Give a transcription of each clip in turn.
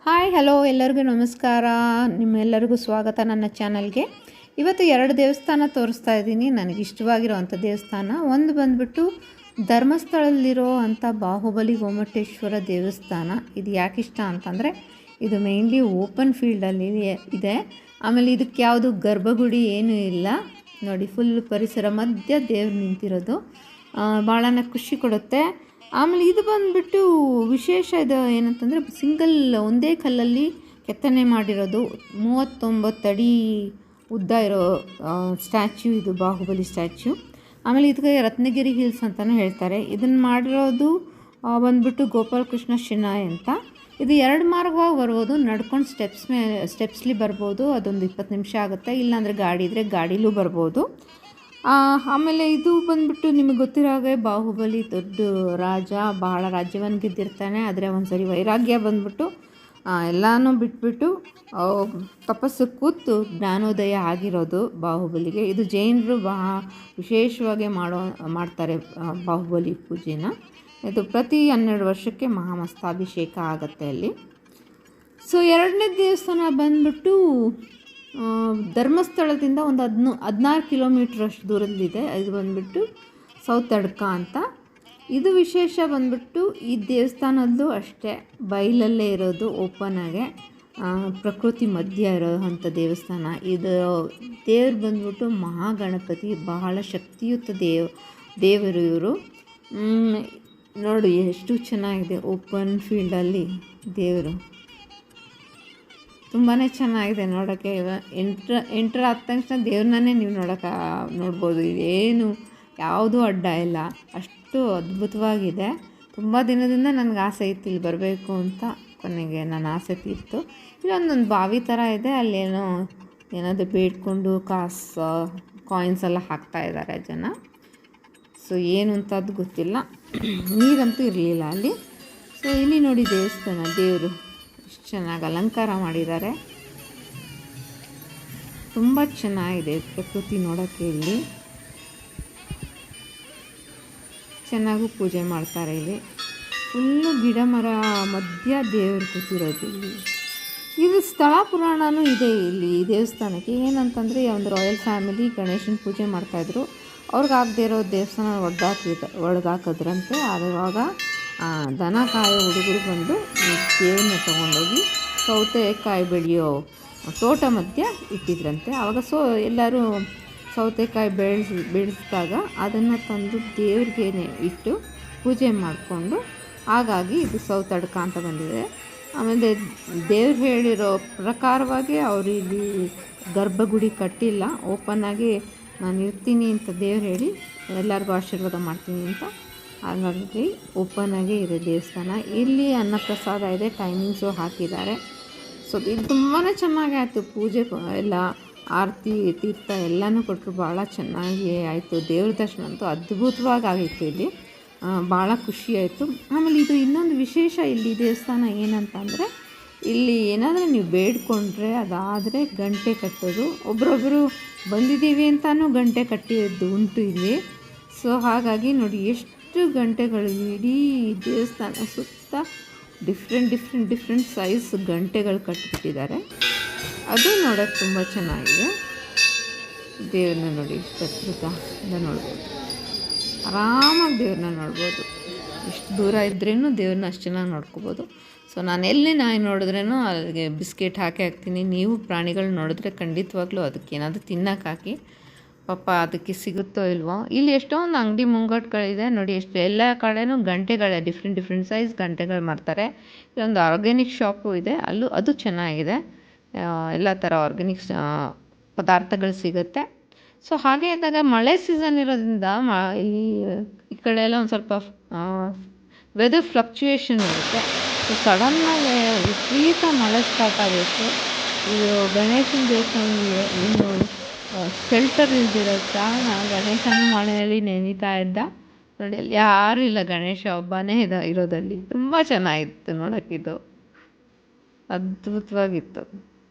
Hi hello ಎಲ್ಲರಿಗೂ ನಮಸ್ಕಾರ. ನಿಮ್ಮೆಲ್ಲರಿಗೂ ಸ್ವಾಗತ ನನ್ನ ಚಾನಲ್ಗೆ. ಇವತ್ತು 2 ದೇವಸ್ಥಾನ ತೋರಿಸ್ತಾ ಇದ್ದೀನಿ, ನನಗೆ ಇಷ್ಟವಾಗಿರೋವಂಥ ದೇವಸ್ಥಾನ. ಒಂದು ಬಂದುಬಿಟ್ಟು ಧರ್ಮಸ್ಥಳದಲ್ಲಿರೋ ಅಂಥ ಬಾಹುಬಲಿ ಗೊಮ್ಮಟೇಶ್ವರ ದೇವಸ್ಥಾನ. ಇದು ಯಾಕೆ ಇಷ್ಟ ಅಂತಂದರೆ ಇದು ಮೇಯ್ನ್ಲಿ ಓಪನ್ ಫೀಲ್ಡಲ್ಲಿ ಇದೆ. ಆಮೇಲೆ ಇದಕ್ಕೆ ಯಾವುದು ಗರ್ಭಗುಡಿ ಏನೂ ಇಲ್ಲ ನೋಡಿ, ಫುಲ್ ಪರಿಸರ ಮಧ್ಯ ದೇವ್ರು ನಿಂತಿರೋದು. ಭಾಳನೇ ಖುಷಿ ಕೊಡುತ್ತೆ. ಆಮೇಲೆ ಇದು ಬಂದುಬಿಟ್ಟು ವಿಶೇಷ ಇದು ಏನಂತಂದರೆ ಸಿಂಗಲ್ ಒಂದೇ ಕಲ್ಲಲ್ಲಿ ಕೆತ್ತನೆ ಮಾಡಿರೋದು. 39 ಅಡಿ ಉದ್ದ ಇರೋ ಸ್ಟ್ಯಾಚ್ಯೂ ಇದು, ಬಾಹುಬಲಿ ಸ್ಟ್ಯಾಚ್ಯೂ. ಆಮೇಲೆ ಇದಕ್ಕೆ ರತ್ನಗಿರಿ ಹಿಲ್ಸ್ ಅಂತಲೂ ಹೇಳ್ತಾರೆ. ಇದನ್ನು ಮಾಡಿರೋದು ಬಂದುಬಿಟ್ಟು ಗೋಪಾಲಕೃಷ್ಣ ಶೆಣಾಯ್ ಅಂತ. ಇದು 2 ಮಾರ್ಗವಾಗಿ ಬರ್ಬೋದು. ನಡ್ಕೊಂಡು ಸ್ಟೆಪ್ಸ್ಲಿ ಬರ್ಬೋದು, ಅದೊಂದು 20 ನಿಮಿಷ ಆಗುತ್ತೆ. ಇಲ್ಲಾಂದರೆ ಗಾಡಿ ಇದ್ದರೆ ಗಾಡೀಲೂ ಬರ್ಬೋದು. ಆಮೇಲೆ ಇದು ಬಂದುಬಿಟ್ಟು ನಿಮಗೆ ಗೊತ್ತಿರೋ ಹಾಗೆ ಬಾಹುಬಲಿ ದೊಡ್ಡ ರಾಜ, ಬಹಳ ರಾಜ್ಯವನ್ನು ಗೆದ್ದಿರ್ತಾನೆ. ಆದರೆ ಒಂದು ಸರಿ ವೈರಾಗ್ಯ ಬಂದುಬಿಟ್ಟು ಎಲ್ಲನೂ ಬಿಟ್ಬಿಟ್ಟು ತಪಸ್ಸು ಕೂತು ಜ್ಞಾನೋದಯ ಆಗಿರೋದು ಬಾಹುಬಲಿಗೆ. ಇದು ಜೈನರು ವಿಶೇಷವಾಗಿ ಮಾಡ್ತಾರೆ ಬಾಹುಬಲಿ ಪೂಜೆನ. ಇದು ಪ್ರತಿ 12 ವರ್ಷಕ್ಕೆ ಮಹಾಮಸ್ತಾಭಿಷೇಕ ಆಗುತ್ತೆ ಅಲ್ಲಿ. ಸೊ 2ನೇ ದೇವಸ್ಥಾನ ಬಂದುಬಿಟ್ಟು ಧರ್ಮಸ್ಥಳದಿಂದ ಒಂದು 16 ಕಿಲೋಮೀಟ್ರ್ ಅಷ್ಟು ದೂರದಲ್ಲಿದೆ. ಇದು ಬಂದುಬಿಟ್ಟು ಸೌತಡ್ಕ ಅಂತ. ಇದು ವಿಶೇಷ ಬಂದುಬಿಟ್ಟು ಈ ದೇವಸ್ಥಾನದ್ದು ಅಷ್ಟೇ ಬಯಲಲ್ಲೇ ಇರೋದು, ಓಪನಾಗೆ ಪ್ರಕೃತಿ ಮಧ್ಯ ಇರೋ ಅಂಥ ದೇವಸ್ಥಾನ. ಇದು ದೇವ್ರು ಬಂದುಬಿಟ್ಟು ಮಹಾಗಣಪತಿ, ಬಹಳ ಶಕ್ತಿಯುತ ದೇವರು ಇವರು. ನೋಡಿ ಎಷ್ಟು ಚೆನ್ನಾಗಿದೆ, ಓಪನ್ ಫೀಲ್ಡಲ್ಲಿ ದೇವರು ತುಂಬಾ ಚೆನ್ನಾಗಿದೆ ನೋಡೋಕ್ಕೆ. ಎಂಟ್ರ್ ಆದ ತಕ್ಷಣ ದೇವ್ರನ್ನೇ ನೀವು ನೋಡ್ಬೋದು. ಏನು ಯಾವುದೂ ಅಡ್ಡ ಇಲ್ಲ, ಅಷ್ಟು ಅದ್ಭುತವಾಗಿದೆ. ತುಂಬ ದಿನದಿಂದ ನನಗೆ ಆಸೆ ಇತ್ತು ಇಲ್ಲಿ ಬರಬೇಕು ಅಂತ. ಕೊನೆಗೆ ನನ್ನ ಆಸೆ ತೀರ್ತು. ಇಲ್ಲೊಂದೊಂದು ಬಾವಿ ಥರ ಇದೆ, ಅಲ್ಲೇನೋ ಏನಾದರೂ ಬೇಡ್ಕೊಂಡು ಕಾಯಿನ್ಸ್ ಎಲ್ಲ ಹಾಕ್ತಾಯಿದ್ದಾರೆ ಜನ. ಸೊ ಏನು ಅಂತ ಅದು ಗೊತ್ತಿಲ್ಲ, ನೀರಂತೂ ಇರಲಿಲ್ಲ ಅಲ್ಲಿ. ಸೊ ಇಲ್ಲಿ ನೋಡಿ ದೇವಸ್ಥಾನ, ದೇವರು ಎಷ್ಟು ಚೆನ್ನಾಗಿ ಅಲಂಕಾರ ಮಾಡಿದ್ದಾರೆ. ತುಂಬ ಚೆನ್ನಾಗಿದೆ ಪ್ರಕೃತಿ ನೋಡೋಕ್ಕೆ. ಇಲ್ಲಿ ಚೆನ್ನಾಗೂ ಪೂಜೆ ಮಾಡ್ತಾರೆ. ಇಲ್ಲಿ ಫುಲ್ಲು ಗಿಡ ಮರ ಮಧ್ಯ ದೇವರು ಕೂತಿರೋದು. ಇಲ್ಲಿ ಇದು ಸ್ಥಳ ಪುರಾಣನೂ ಇದೆ ಇಲ್ಲಿ ಈ ದೇವಸ್ಥಾನಕ್ಕೆ. ಏನಂತಂದರೆ ಒಂದು ರಾಯಲ್ ಫ್ಯಾಮಿಲಿ ಗಣೇಶನ ಪೂಜೆ ಮಾಡ್ತಾಯಿದ್ರು. ಅವ್ರಿಗಾಗದೇ ಇರೋ ದೇವಸ್ಥಾನ ಒಡೆದಾಕಿದ್ರಂತೆ. ಆವಾಗ ದನ ಕಾಯೋ ಹುಡುಗರು ಬಂದು ದೇವ್ರನ್ನ ತೊಗೊಂಡೋಗಿ ಸೌತೆಕಾಯಿ ಬೆಳೆಯೋ ತೋಟ ಮಧ್ಯ ಇಟ್ಟಿದ್ರಂತೆ. ಆವಾಗ ಎಲ್ಲರೂ ಸೌತೆಕಾಯಿ ಬೆಳೆಸಿದಾಗ ಅದನ್ನು ತಂದು ದೇವ್ರಿಗೆ ಇಟ್ಟು ಪೂಜೆ ಮಾಡಿಕೊಂಡು, ಹಾಗಾಗಿ ಇದು ಸೌತಡ್ಕ ಅಂತ ಬಂದಿದೆ. ಆಮೇಲೆ ದೇವ್ರು ಹೇಳಿರೋ ಪ್ರಕಾರವಾಗಿ ಅವರು ಇಲ್ಲಿ ಗರ್ಭಗುಡಿ ಕಟ್ಟಿಲ್ಲ, ಓಪನ್ನಾಗಿ ನಾನು ಇರ್ತೀನಿ ಅಂತ ದೇವ್ರು ಹೇಳಿ ಎಲ್ಲರಿಗೂ ಆಶೀರ್ವಾದ ಮಾಡ್ತೀನಿ ಅಂತ. ಹಾಗಾಗಿ ಓಪನ್ನಾಗೇ ಇದೆ ದೇವಸ್ಥಾನ. ಇಲ್ಲಿ ಅನ್ನಪ್ರಸಾದ ಇದೆ, ಟೈಮಿಂಗ್ಸು ಹಾಕಿದ್ದಾರೆ. ಸೊ ಇದು ತುಂಬಾ ಚೆನ್ನಾಗಿ ಆಯಿತು. ಪೂಜೆ ಎಲ್ಲ ಆರತಿ ತೀರ್ಥ ಎಲ್ಲನೂ ಕೊಟ್ಟರು, ಭಾಳ ಚೆನ್ನಾಗಿ ಆಯಿತು. ದೇವ್ರ ದರ್ಶನ ಅಂತೂ ಅದ್ಭುತವಾಗಿ ಆಗಿತ್ತು ಇಲ್ಲಿ, ಭಾಳ ಖುಷಿಯಾಯಿತು. ಆಮೇಲೆ ಇದು ಇನ್ನೊಂದು ವಿಶೇಷ ಇಲ್ಲಿ ದೇವಸ್ಥಾನ ಏನಂತಂದರೆ, ಇಲ್ಲಿ ಏನಾದರೂ ನೀವು ಬೇಡ್ಕೊಂಡ್ರೆ ಅದಾದರೆ ಗಂಟೆ ಕಟ್ಟೋದು. ಒಬ್ಬರೊಬ್ಬರು ಬಂದಿದ್ದೀವಿ ಅಂತಲೂ ಗಂಟೆ ಕಟ್ಟಿದ್ದು ಉಂಟು ಇಲ್ಲಿ. ಸೊ ಹಾಗಾಗಿ ನೋಡಿ ಎಷ್ಟು ಗಂಟೆಗಳು, ಇಡೀ ದೇವಸ್ಥಾನ ಸುತ್ತ ಡಿಫ್ರೆಂಟ್ ಸೈಜ್ ಗಂಟೆಗಳು ಕಟ್ಟಿಬಿಟ್ಟಿದ್ದಾರೆ. ಅದು ನೋಡೋಕ್ಕೆ ತುಂಬ ಚೆನ್ನಾಗಿದೆ. ದೇವ್ರನ್ನ ನೋಡಿ ಎಷ್ಟು ಅದ್ಭುತದಿಂದ ನೋಡ್ಬೋದು, ಆರಾಮಾಗಿ ದೇವ್ರನ್ನ ನೋಡ್ಬೋದು. ಎಷ್ಟು ದೂರ ಇದ್ರೇನು ದೇವ್ರನ್ನ ಅಷ್ಟು ಚೆನ್ನಾಗಿ ನೋಡ್ಕೋಬೋದು. ಸೊ ನಾನು ಎಲ್ಲಿ ನಾಯಿ ನೋಡಿದ್ರೇನು ಅಲ್ಲಿಗೆ ಬಿಸ್ಕೆಟ್ ಹಾಕ್ತೀನಿ. ನೀವು ಪ್ರಾಣಿಗಳು ನೋಡಿದ್ರೆ ಖಂಡಿತವಾಗ್ಲೂ ಅದಕ್ಕೆ ಏನಾದರೂ ತಿನ್ನೋಕೆ ಹಾಕಿ, ಪಾಪ ಅದಕ್ಕೆ ಸಿಗುತ್ತೋ ಇಲ್ವೋ. ಇಲ್ಲಿ ಎಷ್ಟೊಂದು ಅಂಗಡಿ ಮುಂಗಟ್ಟುಗಳಿದೆ ನೋಡಿ, ಎಲ್ಲ ಕಡೆನೂ ಗಂಟೆಗಳೇ ಡಿಫ್ರೆಂಟ್ ಸೈಜ್ ಗಂಟೆಗಳು ಮಾಡ್ತಾರೆ. ಇಲ್ಲೊಂದು ಆರ್ಗ್ಯಾನಿಕ್ ಶಾಪು ಇದೆ, ಅದು ಚೆನ್ನಾಗಿದೆ. ಎಲ್ಲ ಥರ ಆರ್ಗ್ಯಾನಿಕ್ ಪದಾರ್ಥಗಳು ಸಿಗುತ್ತೆ. ಸೊ ಹಾಗೆ ಇದ್ದಾಗ ಮಳೆ ಸೀಸನ್ ಇರೋದ್ರಿಂದ ಈ ಕಡೆ ಎಲ್ಲ ಒಂದು ಸ್ವಲ್ಪ ವೆದರ್ ಫ್ಲಕ್ಚುಯೇಷನ್ ಇರುತ್ತೆ. ಸೊ ಸಡನ್ನಾಗಿ ವಿಪರೀತ ಮಳೆ ಸ್ಟಾರ್ಟ್ ಆಗಬೇಕು. ಇದು ಗಣೇಶನ ದೇವಸ್ಥಾನ ಇನ್ನು ಶೆಲ್ಟರ್ ಇಲ್ದಿರೋ ಕಾರಣ ಗಣೇಶನ ಮಳೆಯಲ್ಲಿ ನೆನೀತಾ ಇದ್ದ ನೋಡಿ. ಅಲ್ಲಿ ಯಾರೂ ಇಲ್ಲ, ಗಣೇಶ ಒಬ್ಬನೇ ಇರೋದಲ್ಲಿ. ತುಂಬ ಚೆನ್ನಾಗಿತ್ತು ನೋಡೋಕ್ಕಿದು, ಅದ್ಭುತವಾಗಿತ್ತು.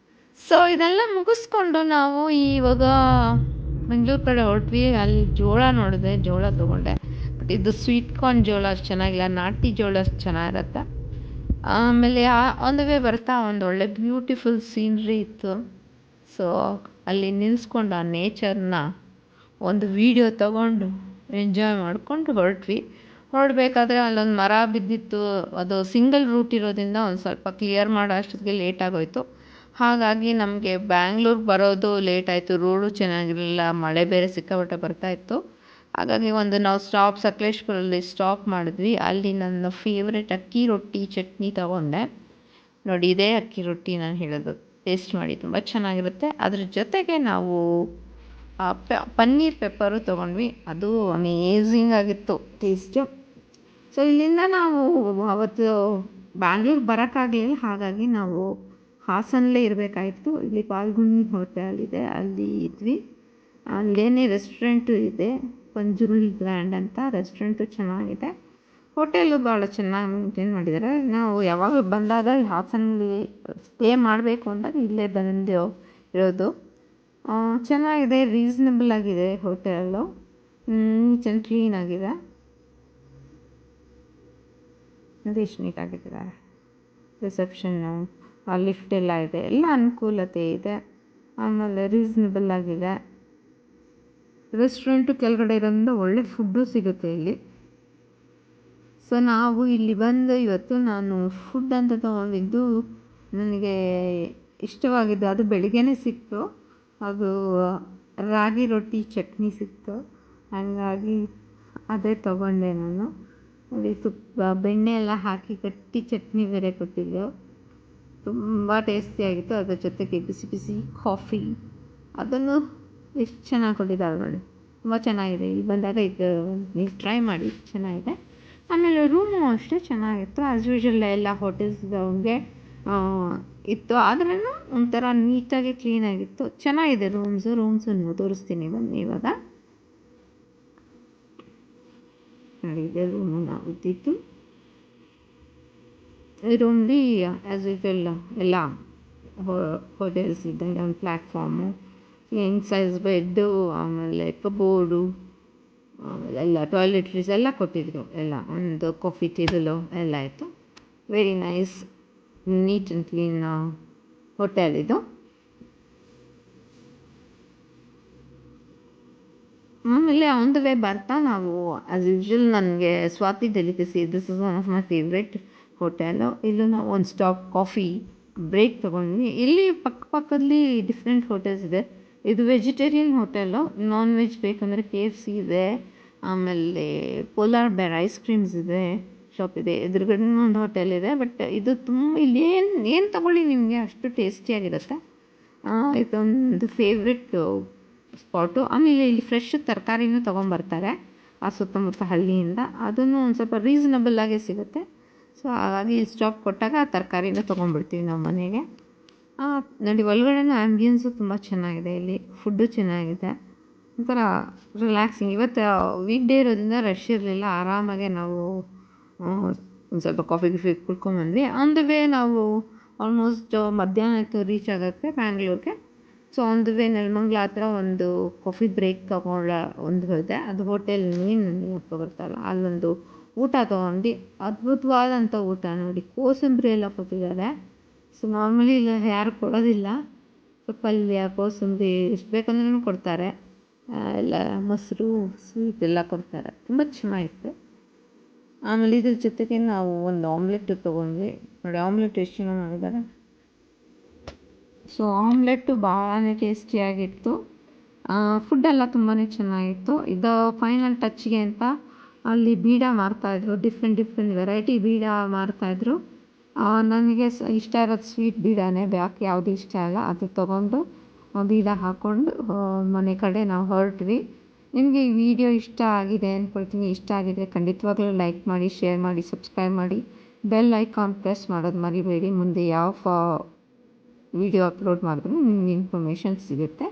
ಸೊ ಇದೆಲ್ಲ ಮುಗಿಸ್ಕೊಂಡು ನಾವು ಇವಾಗ ಬೆಂಗಳೂರು ಕಡೆ ಹೊರಟ್ವಿ. ಅಲ್ಲಿ ಜೋಳ ನೋಡಿದೆ, ಜೋಳ ತೊಗೊಂಡೆ. ಬಟ್ ಇದು ಸ್ವೀಟ್ ಕಾರ್ನ್ ಜೋಳ ಅಷ್ಟು ಚೆನ್ನಾಗಿಲ್ಲ, ನಾಟಿ ಜೋಳ ಅಷ್ಟು ಚೆನ್ನಾಗಿರುತ್ತೆ. ಆಮೇಲೆ ಆನ್ ದ ವೇ ಬರ್ತಾ ಒಂದು ಒಳ್ಳೆ ಬ್ಯೂಟಿಫುಲ್ ಸೀನ್ರಿ ಇತ್ತು. ಸೊ ಅಲ್ಲಿ ನಿಲ್ಲಿಸ್ಕೊಂಡು ಆ ನೇಚರ್ನ ಒಂದು ವೀಡಿಯೋ ತಗೊಂಡು ಎಂಜಾಯ್ ಮಾಡಿಕೊಂಡು ಹೊರಡಬೇಕಾದ್ರೆ ಅಲ್ಲೊಂದು ಮರ ಬಿದ್ದಿತ್ತು. ಅದು ಸಿಂಗಲ್ ರೂಟ್ ಇರೋದ್ರಿಂದ ಒಂದು ಸ್ವಲ್ಪ ಕ್ಲಿಯರ್ ಮಾಡೋ ಅಷ್ಟೊತ್ತಿಗೆ ಲೇಟ್ ಆಗೋಯಿತು. ಹಾಗಾಗಿ ನಮಗೆ ಬ್ಯಾಂಗ್ಳೂರ್ಗೆ ಬರೋದು ಲೇಟ್ ಆಯಿತು. ರೋಡು ಚೆನ್ನಾಗಿರಲಿಲ್ಲ, ಮಳೆ ಬೇರೆ ಸಿಕ್ಕಾಪಟ್ಟೆ ಬರ್ತಾಯಿತ್ತು. ಹಾಗಾಗಿ ನಾವು ಸಕಲೇಶ್ಪುರಲ್ಲಿ ಸ್ಟಾಪ್ ಮಾಡಿದ್ವಿ. ಅಲ್ಲಿ ನನ್ನ ಫೇವ್ರೆಟ್ ಅಕ್ಕಿ ರೊಟ್ಟಿ ಚಟ್ನಿ ತಗೊಂಡೆ. ನೋಡಿ, ಇದೇ ಅಕ್ಕಿ ರೊಟ್ಟಿ ನಾನು ಹೇಳೋದು. ಟೇಸ್ಟ್ ಮಾಡಿ, ತುಂಬ ಚೆನ್ನಾಗಿರುತ್ತೆ. ಅದ್ರ ಜೊತೆಗೆ ನಾವು ಪನ್ನೀರ್ ಪೆಪ್ಪರು ತೊಗೊಂಡ್ವಿ. ಅದು ಅಮೇಝಿಂಗ್ ಆಗಿತ್ತು ಟೇಸ್ಟು. ಸೊ ಇಲ್ಲಿಂದ ನಾವು ಅವತ್ತು ಬ್ಯಾಂಗ್ಳೂರ್ಗೆ ಬರೋಕ್ಕಾಗಲಿಲ್ಲ. ಹಾಗಾಗಿ ನಾವು ಹಾಸನಲ್ಲೇ ಇರಬೇಕಾಯಿತು. ಇಲ್ಲಿ ಪಾಲ್ಗುಣಿ ಹೋಟೆಲ್ ಇದೆ, ಅಲ್ಲಿ ಇದ್ವಿ. ಅಲ್ಲೇನೇ ರೆಸ್ಟೋರೆಂಟು ಇದೆ, ಪಂಜುರುಳಿ ಗ್ರ್ಯಾಂಡ್ ಅಂತ. ರೆಸ್ಟೋರೆಂಟು ಚೆನ್ನಾಗಿದೆ, ಹೋಟೆಲು ಭಾಳ ಚೆನ್ನಾಗಿ ಮೇಂಟೈನ್ ಮಾಡಿದ್ದಾರೆ. ನಾವು ಯಾವಾಗ ಬಂದಾಗ ಹಾಸನಲ್ಲಿ ಸ್ಟೇ ಮಾಡಬೇಕು ಅಂದಾಗ ಇಲ್ಲೇ ಬಂದು ಇರೋದು. ಚೆನ್ನಾಗಿದೆ, ರೀಸನಬಲ್ ಆಗಿದೆ ಹೋಟೆಲ್ಲು, ನೀಟ್ ಆ್ಯಂಡ್ ಕ್ಲೀನಾಗಿದೆ. ಅದು ಎಷ್ಟು ನೀಟಾಗಿದ್ದಾರೆ. ರಿಸೆಪ್ಷನ್ನು, ಲಿಫ್ಟ್ ಎಲ್ಲ ಇದೆ, ಎಲ್ಲ ಅನುಕೂಲತೆ ಇದೆ. ಆಮೇಲೆ ರೀಸನಬಲ್ ಆಗಿದೆ. ರೆಸ್ಟೋರೆಂಟು ಕೆಳಗಡೆ ಇರೋದ್ರಿಂದ ಒಳ್ಳೆ ಫುಡ್ಡು ಸಿಗುತ್ತೆ ಇಲ್ಲಿ. ಸೊ ನಾವು ಇಲ್ಲಿ ಬಂದು ಇವತ್ತು ನಾನು ಫುಡ್ ಅಂತ ತೊಗೊಂಡಿದ್ದು ನನಗೆ ಇಷ್ಟವಾಗಿದ್ದು, ಅದು ಬೆಳಿಗ್ಗೆನೇ ಸಿಕ್ತು. ಅದು ರಾಗಿ ರೊಟ್ಟಿ ಚಟ್ನಿ ಸಿಕ್ತು, ಹಾಗಾಗಿ ಅದೇ ತೊಗೊಂಡೆ ನಾನು. ಅಲ್ಲಿ ತುಪ್ಪ ಬೆಣ್ಣೆ ಎಲ್ಲ ಹಾಕಿ ಗಟ್ಟಿ ಚಟ್ನಿ ಬೇರೆ ಕೊಟ್ಟಿದ್ದು, ತುಂಬ ಟೇಸ್ಟಿಯಾಗಿತ್ತು. ಅದ್ರ ಜೊತೆಗೆ ಬಿಸಿ ಬಿಸಿ ಕಾಫಿ, ಅದನ್ನು ಎಷ್ಟು ಚೆನ್ನಾಗಿ ಕೊಟ್ಟಿದ್ದಾರೆ ನೋಡಿ, ತುಂಬ ಚೆನ್ನಾಗಿದೆ. ಇಲ್ಲಿ ಬಂದಾಗ ಇದು ನೀವು ಟ್ರೈ ಮಾಡಿ, ಚೆನ್ನಾಗಿದೆ. ಆಮೇಲೆ ರೂಮು ಅಷ್ಟೇ ಚೆನ್ನಾಗಿತ್ತು. ಆ್ಯಸ್ ಯೂಶ್ವಲ್ ಎಲ್ಲ ಹೋಟೆಲ್ಸ್ಗೆ ಇತ್ತು, ಆದ್ರೂ ಒಂಥರ ನೀಟಾಗಿ ಕ್ಲೀನಾಗಿತ್ತು. ಚೆನ್ನಾಗಿದೆ ರೂಮ್ಸನ್ನು ತೋರಿಸ್ತೀನಿ ಬನ್ನಿ ಇವಾಗ. ನೋಡಿ, ಇದೆ ರೂಮು ನಾವು ಇದ್ದಿತ್ತು. ಈ ರೂಮ್ಲಿ ಆ್ಯಸ್ ಯೂಶ್ವಲ್ ಎಲ್ಲ ಹೋಟೆಲ್ಸ್ ಇದ್ದಂಗೆ ಒಂದು ಪ್ಲ್ಯಾಟ್ಫಾರ್ಮು, ಯಂಗ್ ಸೈಜ್ ಬೆಡ್ಡು, ಆಮೇಲೆ ಕಬೋರ್ಡು, ಆಮೇಲೆ ಎಲ್ಲ ಟಾಯ್ಲೆಟ್ರೀಸ್ ಎಲ್ಲ ಕೊಟ್ಟಿದ್ರು. ಎಲ್ಲ ಒಂದು ಕಾಫಿ ಟೇಬಲು ಎಲ್ಲ ಇತ್ತು. Very nice, neat and clean hotel ಇದು. ಆಮೇಲೆ ಆನ್ ದ ವೇ ಬರ್ತಾ ನಾವು ಆ್ಯಸ್ ಯೂಶ್ವಲ್ ನನಗೆ Swati delicacy, this is one of my favourite hotel. ಇಲ್ಲೂ ನಾವು ಒಂದು ಸ್ಟಾಪ್ ಕಾಫಿ ಬ್ರೇಕ್ ತೊಗೊಂಡ್ವಿ. ಇಲ್ಲಿ ಪಕ್ಕದಲ್ಲಿ ಡಿಫ್ರೆಂಟ್ ಹೋಟೆಲ್ಸ್ ಇದೆ. ಇದು ವೆಜಿಟೇರಿಯನ್ ಹೋಟೆಲು. ನಾನ್ ವೆಜ್ ಬೇಕಂದರೆ KFC ಇದೆ, ಆಮೇಲೆ ಪೋಲಾರ್ ಬೇರ್ ಐಸ್ ಕ್ರೀಮ್ಸ್ ಇದೆ, ಶಾಪ್ ಇದೆ. ಎದುರುಗಡೆ ಒಂದು ಹೋಟೆಲ್ ಇದೆ. ಬಟ್ ಇದು ಇಲ್ಲಿ ಏನು ತೊಗೊಳ್ಳಿ ನಿಮಗೆ ಅಷ್ಟು ಟೇಸ್ಟಿಯಾಗಿರುತ್ತೆ. ಇದೊಂದು ಫೇವ್ರೆಟ್ ಸ್ಪಾಟು. ಆಮೇಲೆ ಇಲ್ಲಿ ಫ್ರೆಶ್ ತರಕಾರಿನೂ ತೊಗೊಂಬರ್ತಾರೆ ಆ ಸುತ್ತಮುತ್ತ ಹಳ್ಳಿಯಿಂದ. ಅದನ್ನು ಒಂದು ಸ್ವಲ್ಪ ರೀಸನಬಲ್ಲಾಗೇ ಸಿಗುತ್ತೆ. ಸೊ ಹಾಗಾಗಿ ಇಲ್ಲಿ ಸ್ಟಾಪ್ ಕೊಟ್ಟಾಗ ಆ ತರಕಾರಿನ ತೊಗೊಂಡ್ಬಿಡ್ತೀವಿ ನಾವು ಮನೆಗೆ. ನೋಡಿ, ಒಳಗಡೆನೂ ಆ್ಯಂಬಿಯನ್ಸು ತುಂಬ ಚೆನ್ನಾಗಿದೆ. ಇಲ್ಲಿ ಫುಡ್ಡು ಚೆನ್ನಾಗಿದೆ, ಒಂಥರ ರಿಲ್ಯಾಕ್ಸಿಂಗ್. ಇವತ್ತು ವೀಕ್ ಡೇ ಇರೋದ್ರಿಂದ ರಶ್ ಇರಲಿಲ್ಲ, ಆರಾಮಾಗೆ ನಾವು ಒಂದು ಸ್ವಲ್ಪ ಕಾಫಿ ಕುಡ್ಕೊಂಡ್ಬಂದ್ವಿ. ಆನ್ ದ ವೇ ನಾವು ಆಲ್ಮೋಸ್ಟ್ ಮಧ್ಯಾಹ್ನ ರೀಚ್ ಆಗುತ್ತೆ ಬ್ಯಾಂಗ್ಳೂರಿಗೆ. So on the way Nelamangala ಹತ್ರ ಒಂದು ಕಾಫಿ ಬ್ರೇಕ್ ಒಂದು ಇದೆ, ಅದು ಹೋಟೆಲ್ ನೆನಪು ಬರ್ತಾಯಿಲ್ಲ, ಅಲ್ಲೊಂದು ಊಟ ತೊಗೊಂಡು ಅದ್ಭುತವಾದಂಥ ಊಟ. ನೋಡಿ, ಕೋಸಂಬರಿ ಎಲ್ಲ ಕೊಟ್ಟಿದ್ದಾರೆ. ಸೊ ನಾರ್ಮಲಿ ಇಲ್ಲ ಯಾರು ಕೊಡೋದಿಲ್ಲ. ಸೊ ಪಲ್ಯ, ಕೋಸಂಬರಿ ಎಷ್ಟು ಬೇಕಂದ್ರೂ ಕೊಡ್ತಾರೆ. ಎಲ್ಲ ಮೊಸರು, ಸ್ವೀಟ್ ಎಲ್ಲ ಕೊಡ್ತಾರೆ, ತುಂಬ ಚೆನ್ನಾಗಿತ್ತು. ಆಮೇಲೆ ಇದ್ರ ಜೊತೆಗೆ ನಾವು ಒಂದು ಆಮ್ಲೆಟ್ಟು ತೊಗೊಂಡ್ವಿ. ನೋಡಿ, ಆಮ್ಲೆಟ್ ಎಷ್ಟು ಚೆನ್ನಾಗಿ ಮಾಡಿದ್ದಾರೆ. ಸೊ ಆಮ್ಲೆಟ್ಟು ಭಾಳ ಟೇಸ್ಟಿಯಾಗಿತ್ತು. ಫುಡ್ಡೆಲ್ಲ ತುಂಬಾ ಚೆನ್ನಾಗಿತ್ತು. ಇದು ಫೈನಲ್ ಟಚ್ಗೆ ಅಂತ ಅಲ್ಲಿ ಬೀಡ ಮಾರ್ತಾಯಿದ್ರು, ಡಿಫ್ರೆಂಟ್ ವೆರೈಟಿ ಬೀಡ ಮಾರ್ತಾಯಿದ್ರು. ನನಗೆ ಇಷ್ಟ ಇರೋದು ಸ್ವೀಟ್ ಬೀಡಾನೇ, ಬಾಕಿ ಯಾವುದು ಇಷ್ಟ ಇಲ್ಲ. ಅದು ತೊಗೊಂಡು ಬೀಡ ಹಾಕ್ಕೊಂಡು ಮನೆ ಕಡೆ ನಾವು ಹೊರಟ್ವಿ. ನಿಮಗೆ ಈ ವಿಡಿಯೋ ಇಷ್ಟ ಆಗಿದೆ ಅಂದ್ಕೊಳ್ತೀನಿ. ಇಷ್ಟ ಆಗಿದರೆ ಖಂಡಿತವಾಗ್ಲೂ ಲೈಕ್ ಮಾಡಿ, ಶೇರ್ ಮಾಡಿ, ಸಬ್ಸ್ಕ್ರೈಬ್ ಮಾಡಿ, ಬೆಲ್ ಐಕಾನ್ ಪ್ರೆಸ್ ಮಾಡೋದು ಮರಿಬೇಡಿ. ಮುಂದೆ ಯಾವ ವಿಡಿಯೋ ಅಪ್ಲೋಡ್ ಮಾಡಿದ್ರು ನಿಮಗೆ ಇನ್ಫಾರ್ಮೇಷನ್ ಸಿಗುತ್ತೆ.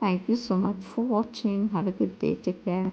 Thank you so much for watching. Have a good day. Take care.